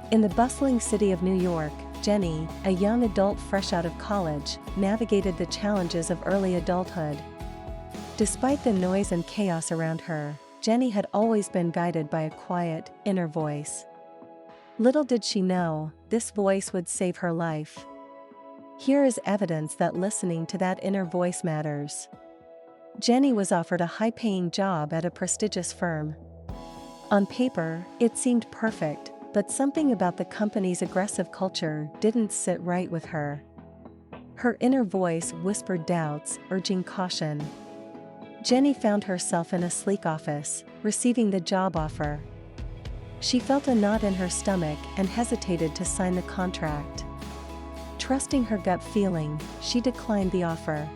In the bustling city of New York, Jenny, a young adult fresh out of college, navigated the challenges of early adulthood. Despite the noise and chaos around her, Jenny had always been guided by a quiet, inner voice. Little did she know, this voice would save her life. Here is evidence that listening to that inner voice matters. Jenny was offered a high-paying job at a prestigious firm. On paper, it seemed perfect, but something about the company's aggressive culture didn't sit right with her. Her inner voice whispered doubts, urging caution. Jenny found herself in a sleek office, receiving the job offer. She felt a knot in her stomach and hesitated to sign the contract. Trusting her gut feeling, she declined the offer.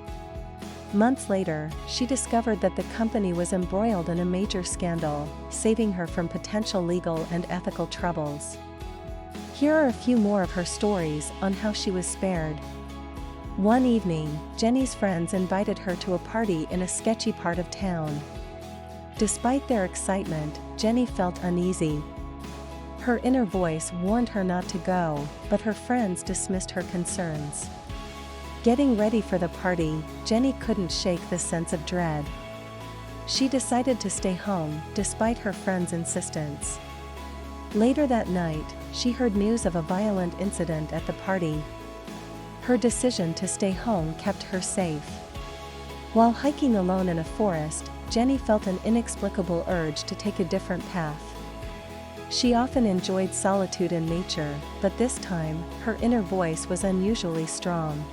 Months later, she discovered that the company was embroiled in a major scandal, saving her from potential legal and ethical troubles. Here are a few more of her stories on how she was spared. One evening, Jenny's friends invited her to a party in a sketchy part of town. Despite their excitement, Jenny felt uneasy. Her inner voice warned her not to go, but her friends dismissed her concerns. Getting ready for the party, Jenny couldn't shake the sense of dread. She decided to stay home, despite her friends' insistence. Later that night, she heard news of a violent incident at the party. Her decision to stay home kept her safe. While hiking alone in a forest, Jenny felt an inexplicable urge to take a different path. She often enjoyed solitude in nature, but this time, her inner voice was unusually strong.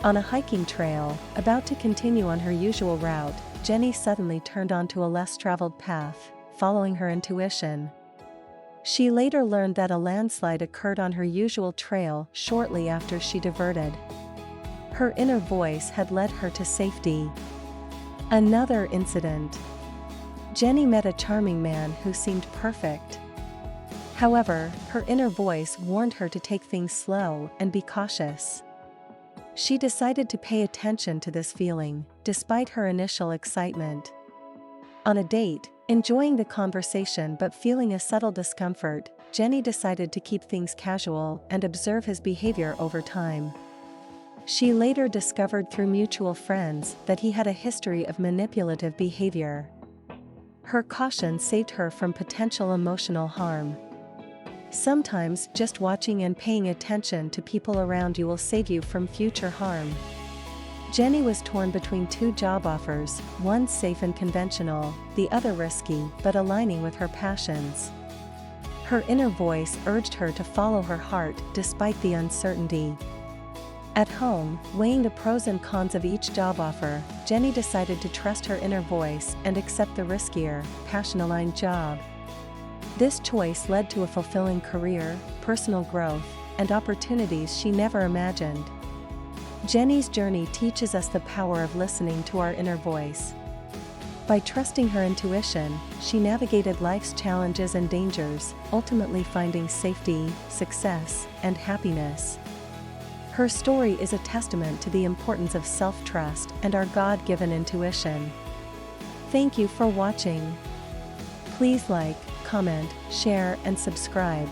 On a hiking trail, about to continue on her usual route, Jenny suddenly turned onto a less traveled path, following her intuition. She later learned that a landslide occurred on her usual trail shortly after she diverted. Her inner voice had led her to safety. Another incident. Jenny met a charming man who seemed perfect. However, her inner voice warned her to take things slow and be cautious. She decided to pay attention to this feeling, despite her initial excitement. On a date, enjoying the conversation but feeling a subtle discomfort, Jenny decided to keep things casual and observe his behavior over time. She later discovered through mutual friends that he had a history of manipulative behavior. Her caution saved her from potential emotional harm. Sometimes just watching and paying attention to people around you will save you from future harm. Jenny was torn between two job offers, one safe and conventional, the other risky but aligning with her passions. Her inner voice urged her to follow her heart despite the uncertainty. At home, weighing the pros and cons of each job offer, Jenny decided to trust her inner voice and accept the riskier, passion-aligned job. This choice led to a fulfilling career, personal growth, and opportunities she never imagined. Jenny's journey teaches us the power of listening to our inner voice. By trusting her intuition, she navigated life's challenges and dangers, ultimately finding safety, success, and happiness. Her story is a testament to the importance of self-trust and our God-given intuition. Thank you for watching. Please like, comment, share, and subscribe.